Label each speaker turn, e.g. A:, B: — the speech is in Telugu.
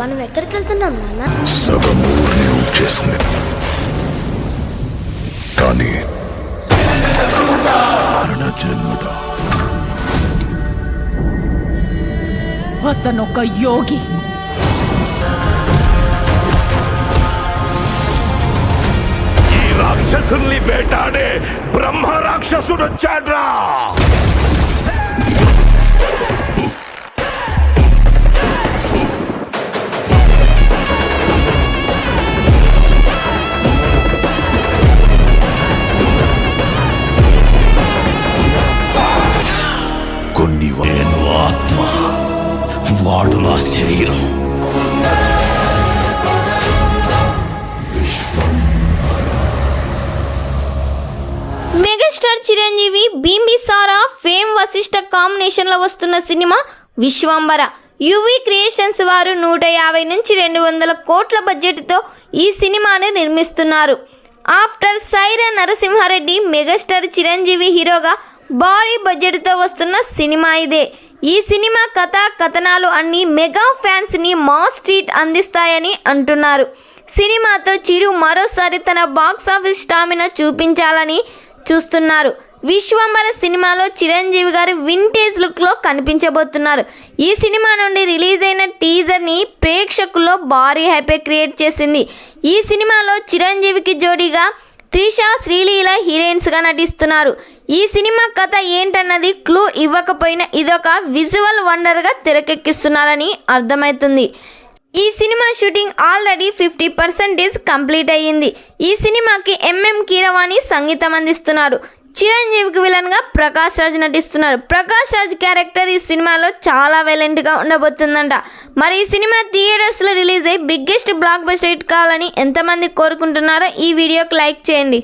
A: మనం ఎక్కడికి వెళ్తున్నాం నాన్న?
B: సగం ఊరిని వచ్చేసింది కానీ జన్మడా
C: అతనొక యోగి.
D: ఈ రాక్షసుల్ని వేటాడే బ్రహ్మ రాక్షసుడు వచ్చాడ్రా. నేను ఆత్మ, వాడు నా శరీరం.
A: మెగాస్టార్ చిరంజీవి బింబిసారా ఫేమ్ వశిష్ఠ కాంబినేషన్లో వస్తున్న సినిమా విశ్వంబర. యువి క్రియేషన్స్ వారు 150 నుంచి 200 కోట్ల బడ్జెట్తో ఈ సినిమాను నిర్మిస్తున్నారు. ఆఫ్టర్ సైరా నరసింహారెడ్డి మెగాస్టార్ చిరంజీవి హీరోగా భారీ బడ్జెట్తో వస్తున్న సినిమా ఇదే. ఈ సినిమా కథనాలు అన్ని మెగా ఫ్యాన్స్ని మాస్ ట్రీట్ అందిస్తాయని అంటున్నారు. సినిమాతో చిరు మరోసారి తన బాక్సాఫీస్ స్టామినా చూపించాలని చూస్తున్నారు. విశ్వంబర సినిమాలో చిరంజీవి గారు వింటేజ్ లుక్లో కనిపించబోతున్నారు. ఈ సినిమా నుండి రిలీజ్ అయిన టీజర్ని ప్రేక్షకుల్లో భారీ హైప్ క్రియేట్ చేసింది. ఈ సినిమాలో చిరంజీవికి జోడీగా త్రిష, శ్రీలీల హీరోయిన్స్గా నటిస్తున్నారు. ఈ సినిమా కథ ఏంటన్నది క్లూ ఇవ్వకపోయినా ఇదొక విజువల్ వండర్గా తెరకెక్కిస్తున్నారని అర్థమవుతుంది. ఈ సినిమా షూటింగ్ ఆల్రెడీ 50% కంప్లీట్ అయ్యింది. ఈ సినిమాకి ఎంఎం కీరవాణి సంగీతం అందిస్తున్నారు. చిరంజీవికి విలన్గా ప్రకాష్ రాజ్ నటిస్తున్నారు. ప్రకాష్ రాజ్ క్యారెక్టర్ ఈ సినిమాలో చాలా వైలెంట్గా ఉండబోతుందంట. మరి ఈ సినిమా థియేటర్స్లో రిలీజ్ అయ్యి బిగ్గెస్ట్ బ్లాక్ బస్టర్ హిట్ కావాలని ఎంతమంది కోరుకుంటున్నారో ఈ వీడియోకి లైక్ చేయండి.